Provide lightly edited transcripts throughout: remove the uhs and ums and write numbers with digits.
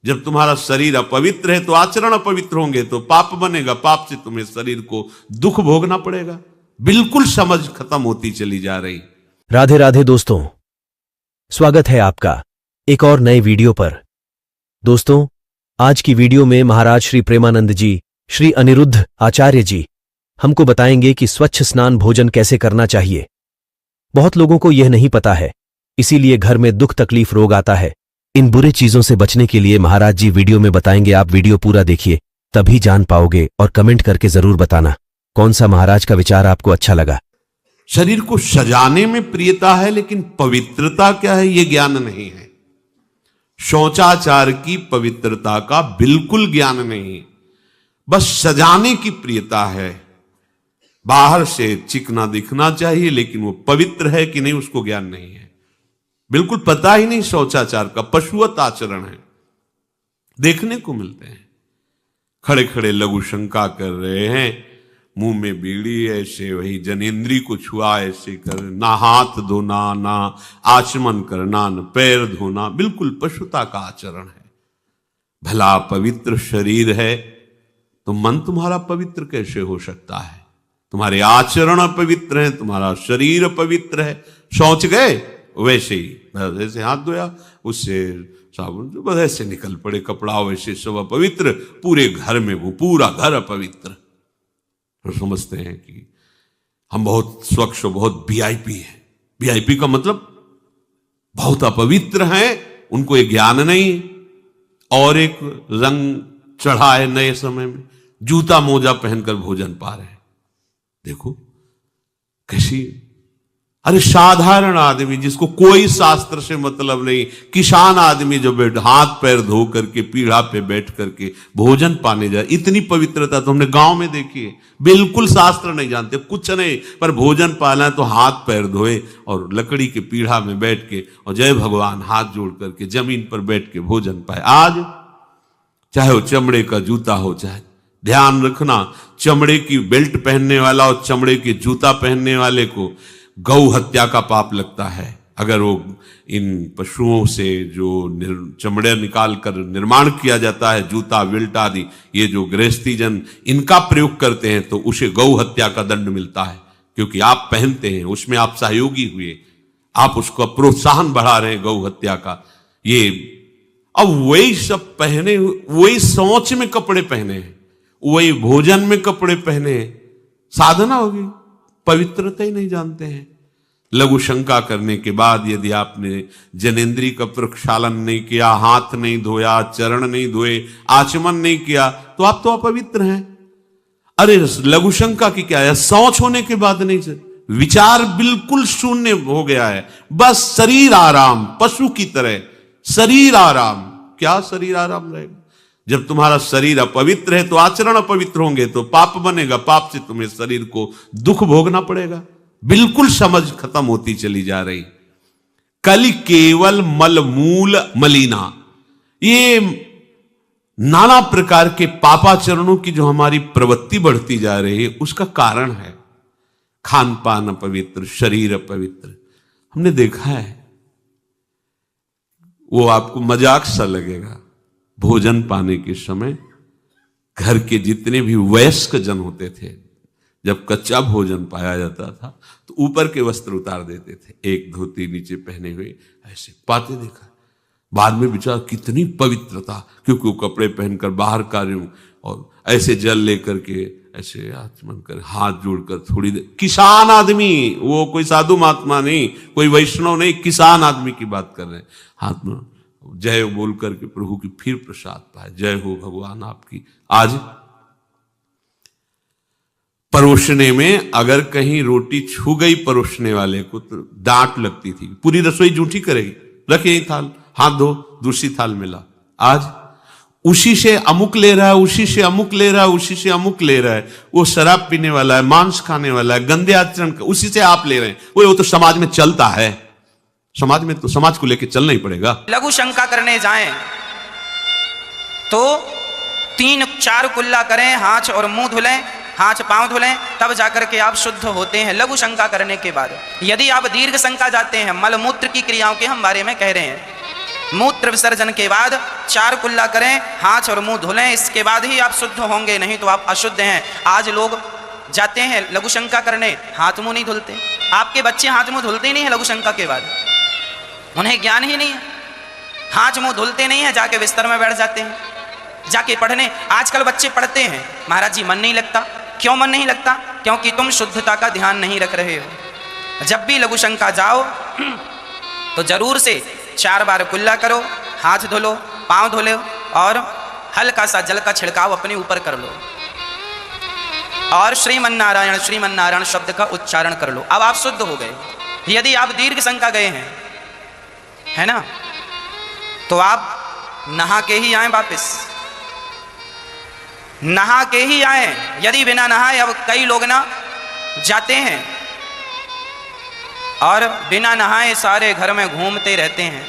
जब तुम्हारा शरीर अपवित्र है तो आचरण अपवित्र होंगे, तो पाप बनेगा, पाप से तुम्हें शरीर को दुख भोगना पड़ेगा। बिल्कुल समझ खत्म होती चली जा रही। राधे राधे दोस्तों, स्वागत है आपका एक और नए वीडियो पर। दोस्तों, आज की वीडियो में महाराज श्री प्रेमानंद जी, श्री अनिरुद्ध आचार्य जी हमको बताएंगे कि स्वच्छ स्नान भोजन कैसे करना चाहिए। बहुत लोगों को यह नहीं पता है, इसीलिए घर में दुख तकलीफ रोग आता है। इन बुरे चीजों से बचने के लिए महाराज जी वीडियो में बताएंगे। आप वीडियो पूरा देखिए, तभी जान पाओगे, और कमेंट करके जरूर बताना कौन सा महाराज का विचार आपको अच्छा लगा। शरीर को सजाने में प्रियता है, लेकिन पवित्रता क्या है यह ज्ञान नहीं है। शौचाचार की पवित्रता का बिल्कुल ज्ञान नहीं, बस सजाने की प्रियता है। बाहर से चिकना दिखना चाहिए, लेकिन वो पवित्र है कि नहीं उसको ज्ञान नहीं है। बिल्कुल पता ही नहीं शौचाचार का, पशुवत आचरण है। देखने को मिलते हैं खड़े खड़े लघु शंका कर रहे हैं, मुंह में बीड़ी ऐसे, वही जनेंद्री को छुआ ऐसे कर, ना हाथ धोना, ना आचमन करना, न पैर धोना, बिल्कुल पशुता का आचरण है। भला पवित्र शरीर है तो मन तुम्हारा पवित्र कैसे हो सकता है? तुम्हारे आचरण अपवित्र हैं, तुम्हारा शरीर अपवित्र है। शौच गए वैसे ही, बस ऐसे हाथ धोया, उससे साबुन बस ऐसे निकल पड़े, कपड़ा वैसे सब अपवित्र, पूरे घर में वो पूरा घर अपवित्र। तो समझते हैं कि हम बहुत स्वच्छ, बहुत वीआईपी हैं। वीआईपी का मतलब बहुत अपवित्र हैं, उनको ये ज्ञान नहीं। और एक रंग चढ़ा है नए समय में, जूता मोजा पहनकर भोजन पा रहे हैं। देखो कैसी, अरे साधारण आदमी जिसको कोई शास्त्र से मतलब नहीं, किसान आदमी जो हाथ पैर धो करके पीढ़ा पे बैठ करके भोजन पाने जाए, इतनी पवित्रता तो हमने गांव में देखी है। बिल्कुल शास्त्र नहीं जानते, कुछ नहीं, पर भोजन पाना है तो हाथ पैर धोए और लकड़ी के पीढ़ा में बैठ के और जय भगवान हाथ जोड़ करके जमीन पर बैठ के भोजन पाए। आज चाहे वो चमड़े का जूता हो, चाहे ध्यान रखना, चमड़े की बेल्ट पहनने वाला और चमड़े के जूता पहनने वाले को गौ हत्या का पाप लगता है। अगर वो इन पशुओं से जो चमड़े निकाल कर निर्माण किया जाता है, जूता बेल्ट आदि, ये जो गृहस्थी जन इनका प्रयोग करते हैं, तो उसे गौ हत्या का दंड मिलता है। क्योंकि आप पहनते हैं, उसमें आप सहयोगी हुए, आप उसको प्रोत्साहन बढ़ा रहे हैं गौ हत्या का। ये अब वही सब पहने, वही शौच में कपड़े पहने हैं, वही भोजन में कपड़े पहने हैं, साधना होगी, पवित्रता ही नहीं जानते हैं। लघु शंका करने के बाद यदि आपने जनेंद्री का प्रक्षालन नहीं किया, हाथ नहीं धोया, चरण नहीं धोए, आचमन नहीं किया, तो आप तो अपवित्र हैं। अरे लघु शंका की क्या है, शौच होने के बाद नहीं से विचार बिल्कुल शून्य हो गया है। बस शरीर आराम, पशु की तरह शरीर आराम। क्या शरीर आराम रहेगा? जब तुम्हारा शरीर अपवित्र है तो आचरण अपवित्र होंगे, तो पाप बनेगा, पाप से तुम्हें शरीर को दुख भोगना पड़ेगा। बिल्कुल समझ खत्म होती चली जा रही। कल केवल मल मूल मलिना, ये नाना प्रकार के पापाचरणों की जो हमारी प्रवृत्ति बढ़ती जा रही है, उसका कारण है खान पान अपवित्र, शरीर अपवित्र। हमने देखा है, वो आपको मजाक सा लगेगा, भोजन पाने के समय घर के जितने भी वयस्क जन होते थे, जब कच्चा भोजन पाया जाता था तो ऊपर के वस्त्र उतार देते थे, एक धोती नीचे पहने हुए ऐसे पाते देखा। बाद में विचार कितनी पवित्रता, क्योंकि वो कपड़े पहनकर बाहर कार्यों और ऐसे जल लेकर के ऐसे आचमन कर, हाथ जोड़कर थोड़ी देर, किसान आदमी, वो कोई साधु महात्मा नहीं, कोई वैष्णव नहीं, किसान आदमी की बात कर रहे हैं। हाथ में जय बोल करके प्रभु की फिर प्रसाद पाए, जय हो भगवान आपकी। आज परोसने में अगर कहीं रोटी छू गई परोसने वाले को तो डांट लगती थी, पूरी रसोई जूठी करेगी, रखे यही थाल, हाथ धो, दूसरी थाल में ला। आज उसी से अमुक ले रहा है, उसी से अमुक ले रहा है, उसी से अमुक ले रहा है। वो शराब पीने वाला है, मांस खाने वाला है, गंदे आचरण, उसी से आप ले रहे हैं। वो तो समाज में चलता है, समाज में तो समाज को लेकर चलना ही पड़ेगा। लघु शंका करने जाएं तो 3-4 कुल्ला करें, हाथ और मुंह धुलें, हाथ पांव धुलें, तब जाकर के आप शुद्ध होते हैं लघु शंका करने के बाद। यदि आप दीर्घ शंका जाते हैं, मल मूत्र की क्रियाओं के हम बारे में कह रहे हैं, मूत्र विसर्जन के बाद 4 कुल्ला करें, हाथ और मुंह धुलें, इसके बाद ही आप शुद्ध होंगे, नहीं तो आप अशुद्ध हैं। आज लोग जाते हैं लघु शंका करने, हाथ मुंह नहीं धुलते। आपके बच्चे हाथ मुंह धुलते ही नहीं है लघु शंका के बाद, उन्हें ज्ञान ही नहीं है, हाथ मुंह धुलते नहीं है, जाके बिस्तर में बैठ जाते हैं, जाके पढ़ने। आजकल बच्चे पढ़ते हैं, महाराज जी मन नहीं लगता। क्यों मन नहीं लगता? क्योंकि तुम शुद्धता का ध्यान नहीं रख रहे हो। जब भी लघु शंका जाओ तो जरूर से 4 बार कुल्ला करो, हाथ धुलो, पांव धुलो और हल्का सा जल का छिड़काव अपने ऊपर कर लो और श्रीमन्नारायण श्रीमन्नारायण शब्द का उच्चारण कर लो। अब आप शुद्ध हो गए। यदि आप दीर्घ शंका गए हैं, है ना, तो आप नहा के ही आए, वापस नहा के ही आए। यदि बिना नहाए, अब कई लोग ना जाते हैं और बिना नहाए सारे घर में घूमते रहते हैं।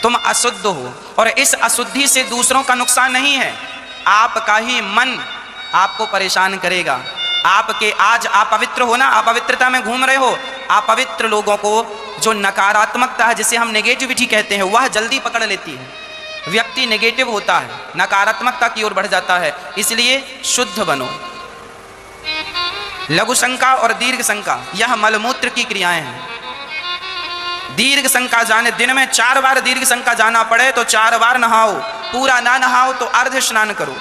तुम अशुद्ध हो और इस अशुद्धि से दूसरों का नुकसान नहीं है, आपका ही मन आपको परेशान करेगा। आपके आज आप पवित्र हो ना, अपवित्रता में घूम रहे हो। अपवित्र लोगों को जो नकारात्मकता है, जिसे हम नेगेटिविटी कहते हैं, वह जल्दी पकड़ लेती है। व्यक्ति नेगेटिव होता है, नकारात्मकता की ओर बढ़ जाता है। इसलिए शुद्ध बनो। लघु शंका और दीर्घ शंका यह मलमूत्र की क्रियाएं हैं। दीर्घ शंका जाने, दिन में 4 बार दीर्घ शंका जाना पड़े तो 4 बार नहाओ, पूरा ना नहाओ तो अर्ध स्नान करो।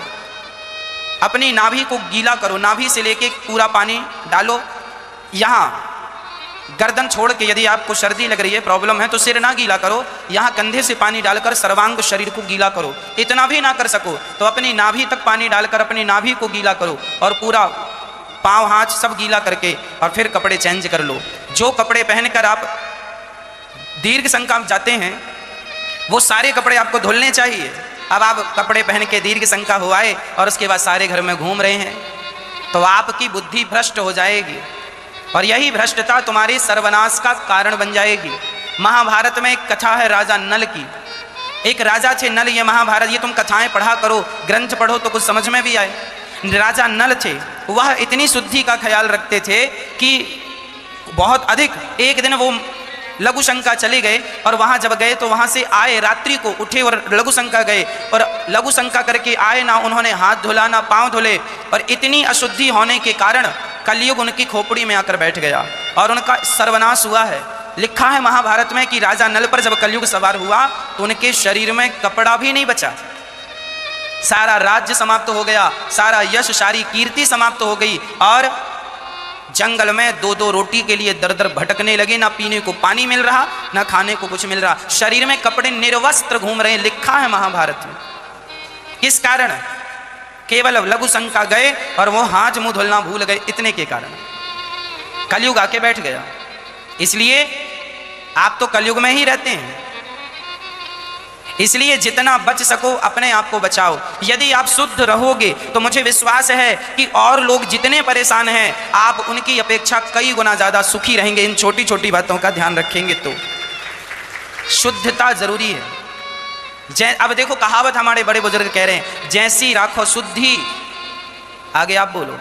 अपनी नाभि को गीला करो, नाभि से लेके पूरा पानी डालो। यहाँ गर्दन छोड़ के, यदि आपको सर्दी लग रही है, प्रॉब्लम है, तो सिर ना गीला करो, यहाँ कंधे से पानी डालकर सर्वांग शरीर को गीला करो। इतना भी ना कर सको तो अपनी नाभि तक पानी डालकर अपनी नाभि को गीला करो और पूरा पाँव हाथ सब गीला करके और फिर कपड़े चेंज कर लो। जो कपड़े पहनकर आप दीर्घ शंका में जाते हैं वो सारे कपड़े आपको धुलने चाहिए। अब आप कपड़े पहन के दीर्घ शंका हो आए और उसके बाद सारे घर में घूम रहे हैं तो आपकी बुद्धि भ्रष्ट हो जाएगी और यही भ्रष्टता तुम्हारी सर्वनाश का कारण बन जाएगी। महाभारत में एक कथा है राजा नल की। एक राजा थे नल, ये महाभारत, ये तुम कथाएं पढ़ा करो, ग्रंथ पढ़ो तो कुछ समझ में भी आए। राजा नल थे, वह इतनी शुद्धि का ख्याल रखते थे कि बहुत अधिक। एक दिन वो लघु शंका चले गए और वहाँ जब गए तो वहाँ से आए, रात्रि को उठे और लघु शंका गए और लघु शंका करके आए, ना उन्होंने हाथ धुला ना पाँव धुले और इतनी अशुद्धि होने के कारण कलयुग उनकी खोपड़ी में आकर बैठ गया और उनका सर्वनाश हुआ है। लिखा है महाभारत में कि राजा नल पर जब कलयुग सवार हुआ तो उनके शरीर में कपड़ा भी नहीं बचा, सारा राज्य समाप्त हो गया, सारा यश सारी कीर्ति समाप्त हो गई और जंगल में 2-2 रोटी के लिए दर दर भटकने लगे। ना पीने को पानी मिल रहा, ना खाने को कुछ मिल रहा, शरीर में कपड़े निर्वस्त्र घूम रहे। लिखा है महाभारत में। किस कारण? केवल लघु शंका गए और वो हाथ मुंह धुलना भूल गए, इतने के कारण कलयुग आके बैठ गया। इसलिए आप तो कलयुग में ही रहते हैं, इसलिए जितना बच सको अपने आप को बचाओ। यदि आप शुद्ध रहोगे तो मुझे विश्वास है कि और लोग जितने परेशान हैं आप उनकी अपेक्षा कई गुना ज्यादा सुखी रहेंगे। इन छोटी छोटी बातों का ध्यान रखेंगे तो शुद्धता जरूरी है। अब देखो कहावत हमारे बड़े बुजुर्ग कह रहे हैं, जैसी राखो शुद्धि, आगे आप बोलो,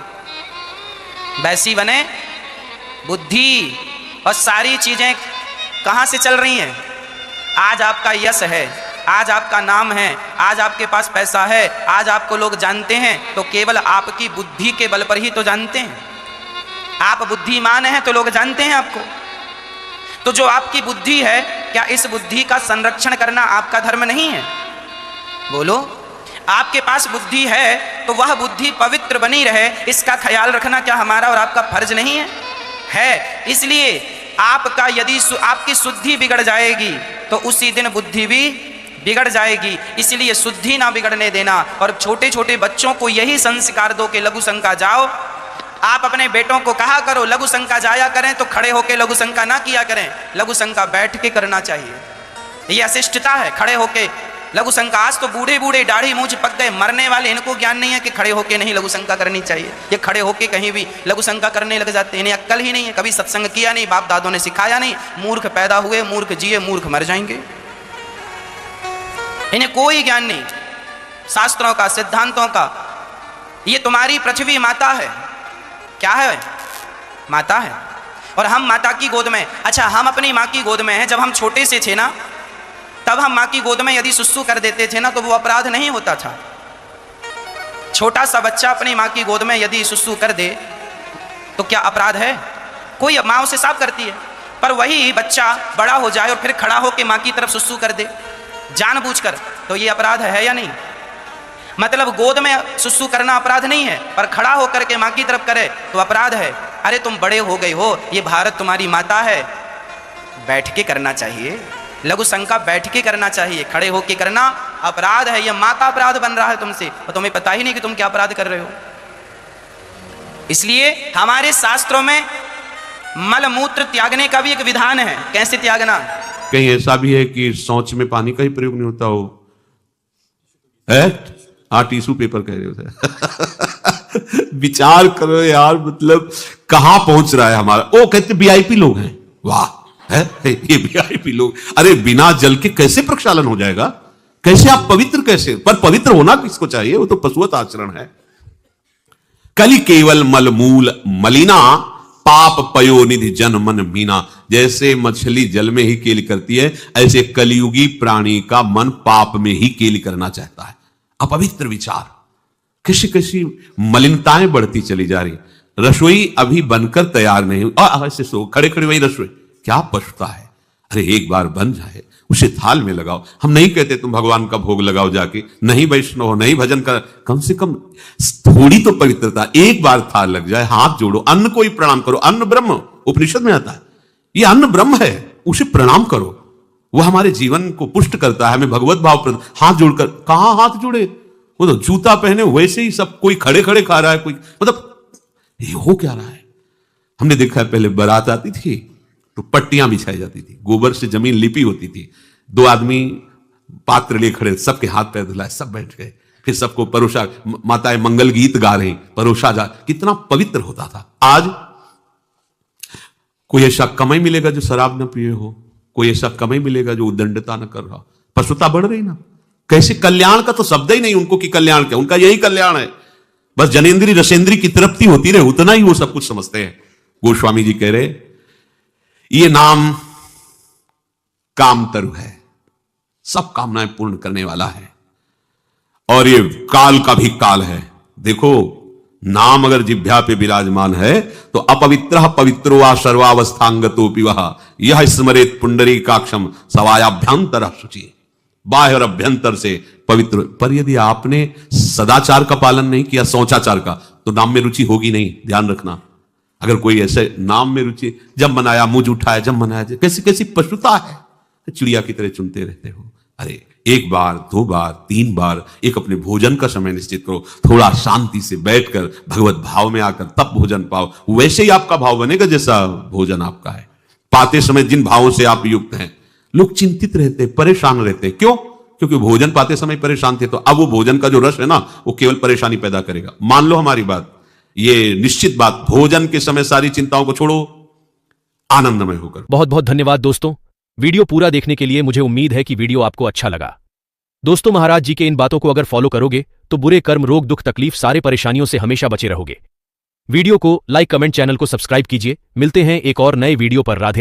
वैसी बने बुद्धि। और सारी चीजें कहाँ से चल रही हैं? आज आपका यश है, आज आपका नाम है, आज आपके पास पैसा है, आज आपको लोग जानते हैं तो केवल आपकी बुद्धि के बल पर ही तो जानते हैं। आप बुद्धिमान हैं तो लोग जानते हैं आपको। तो जो आपकी बुद्धि है, क्या इस बुद्धि का संरक्षण करना आपका धर्म नहीं है? बोलो। आपके पास बुद्धि है तो वह बुद्धि पवित्र बनी रहे, इसका ख्याल रखना क्या हमारा और आपका फर्ज नहीं है? है। इसलिए आपका यदि आपकी शुद्धि बिगड़ जाएगी तो उसी दिन बुद्धि भी बिगड़ जाएगी। इसलिए शुद्धि ना बिगड़ने देना। और छोटे छोटे बच्चों को यही संस्कार दो कि लघु शंका जाओ। आप अपने बेटों को कहा करो लघु शंका जाया करें तो खड़े होकर लघु शंका ना किया करें, लघु शंका बैठ के करना चाहिए। ये अशिष्टता है खड़े होके लघु शंका। आज तो बूढ़े बूढ़े दाढ़ी मूंछ पक गए, मरने वाले, इनको ज्ञान नहीं है कि खड़े होके नहीं लघु शंका करनी चाहिए। ये खड़े होके कहीं भी लघु शंका करने लग जाते हैं, इन्हें अक्ल ही नहीं है, कभी सत्संग किया नहीं, बाप दादों ने सिखाया नहीं। मूर्ख पैदा हुए, मूर्ख जिए, मूर्ख मर जाएंगे। इन्हें कोई ज्ञान नहीं शास्त्रों का, सिद्धांतों का। ये तुम्हारी पृथ्वी माता है। क्या है? माता है। और हम माता की गोद में। अच्छा, हम अपनी माँ की गोद में हैं। जब हम छोटे से थे ना तब हम माँ की गोद में यदि सुसु कर देते थे ना तो वो अपराध नहीं होता था। छोटा सा बच्चा अपनी माँ की गोद में यदि सुसु कर दे तो क्या अपराध है? कोई माँ उसे साफ करती है, पर वही बच्चा बड़ा हो जाए और फिर खड़ा होकर माँ की तरफ सुसु कर दे जानबूझकर, तो ये अपराध है या नहीं? मतलब गोद में सुसु करना अपराध नहीं है, पर खड़ा होकर के माँ की तरफ करे तो अपराध है। अरे तुम बड़े हो गए हो, ये भारत तुम्हारी माता है, बैठ के करना चाहिए। लघु शंका बैठ के करना चाहिए, खड़े होके करना अपराध है। यह माता अपराध बन रहा है तुमसे और तुम्हें पता ही नहीं कि तुम क्या अपराध कर रहे हो। इसलिए हमारे शास्त्रों में मल मूत्र त्यागने का भी एक विधान है। कैसे त्यागना? कहीं ऐसा भी है कि शौच में पानी का ही प्रयोग नहीं होता हो? हाँ, टिश्यू पेपर कह रहे हो। विचार करो यार, मतलब कहां पहुंच रहा है हमारा। ओ कहते वीआईपी लोग हैं, वाह है ये वीआईपी लोग। अरे बिना जल के कैसे प्रक्षालन हो जाएगा? कैसे आप पवित्र कैसे? पर पवित्र होना किसको चाहिए? वो तो पशुवत आचरण है। कली केवल मलमूल मलिना पाप पयो निधि जन मन मीना। जैसे मछली जल में ही केली करती है, ऐसे कलियुगी प्राणी का मन पाप में ही केली करना चाहता है। अपवित्र विचार, कैसी कैसी मलिनताएं बढ़ती चली जा रही। रसोई अभी बनकर तैयार नहीं हुई और ऐसे सो खड़े खड़े वही रसोई, क्या पछता है? अरे एक बार बन जाए उसे थाल में लगाओ। हम नहीं कहते तुम भगवान का भोग लगाओ जाके, नहीं वैष्णव हो, नहीं भजन कर, कम से कम थोड़ी तो पवित्रता। एक बार थाल लग जाए, हाथ जोड़ो, अन्न को ही प्रणाम करो। अन्न ब्रह्म, उपनिषद में आता है, ये अन्न ब्रह्म है, उसे प्रणाम करो। वो हमारे जीवन को पुष्ट करता है, हमें भगवत भाव। हाथ जोड़कर कहां हाथ जोड़े? वो तो जूता पहने वैसे ही सब कोई खड़े खड़े खा रहा है, कोई मतलब ये हो क्या रहा है? हमने देखा है पहले बारात आती थी तो पट्टियां बिछाई जाती थी, गोबर से जमीन लिपी होती थी, दो आदमी पात्र लिए खड़े, सबके हाथ पैर धुलाए, सब बैठ गए, फिर सबको परोसा, माताएं मंगल गीत गा रही, परोसा जा, कितना पवित्र होता था। आज कोई ऐसा कमाई मिलेगा जो शराब न पिए हो, कोई ऐसा कमाई मिलेगा जो उद्दंडता न कर रहा। पशुता बढ़ रही ना। कैसे? कल्याण का तो शब्द ही नहीं उनको कि कल्याण क्या, उनका यही कल्याण है, बस जनेन्द्री रसेंद्री की तृप्ति होती रहे, उतना ही वो सब कुछ समझते हैं। गोस्वामी जी कह रहे ये नाम कामतरु है, सब कामनाएं पूर्ण करने वाला है, और ये काल का भी काल है। देखो नाम अगर जिह्वा पे विराजमान है तो अपवित्र पवित्रो वा सर्वावस्थांगतोपि वह यह स्मरेत पुंडरीकाक्षम सवायाभ्यंतर शुचि। बाह्य और अभ्यंतर से पवित्र। पर यदि आपने सदाचार का पालन नहीं किया, शौचाचार का, तो नाम में रुचि होगी नहीं, ध्यान रखना। अगर कोई ऐसे नाम में रुचि, जब मनाया मुझ उठाया, जब मनाया, कैसी कैसी पशुता है, चिड़िया की तरह चुनते रहते हो। अरे एक बार, दो बार, तीन बार एक अपने भोजन का समय निश्चित करो, थोड़ा शांति से बैठकर भगवत भाव में आकर तब भोजन पाओ। वैसे ही आपका भाव बनेगा जैसा भोजन आपका है। पाते समय जिन भावों से आप युक्त हैं, लोग चिंतित रहते, परेशान रहते। क्यों? क्योंकि भोजन पाते समय परेशान थे, तो अब वो भोजन का जो रस है ना, वो केवल परेशानी पैदा करेगा। मान लो हमारी बात, ये निश्चित बात, भोजन के समय सारी चिंताओं को छोड़ो, आनंदमय होकर। बहुत बहुत धन्यवाद दोस्तों, वीडियो पूरा देखने के लिए। मुझे उम्मीद है कि वीडियो आपको अच्छा लगा। दोस्तों, महाराज जी के इन बातों को अगर फॉलो करोगे तो बुरे कर्म, रोग, दुख, तकलीफ, सारे परेशानियों से हमेशा बचे रहोगे। वीडियो को लाइक, कमेंट, चैनल को सब्सक्राइब कीजिए। मिलते हैं एक और नए वीडियो पर। राधे राधे।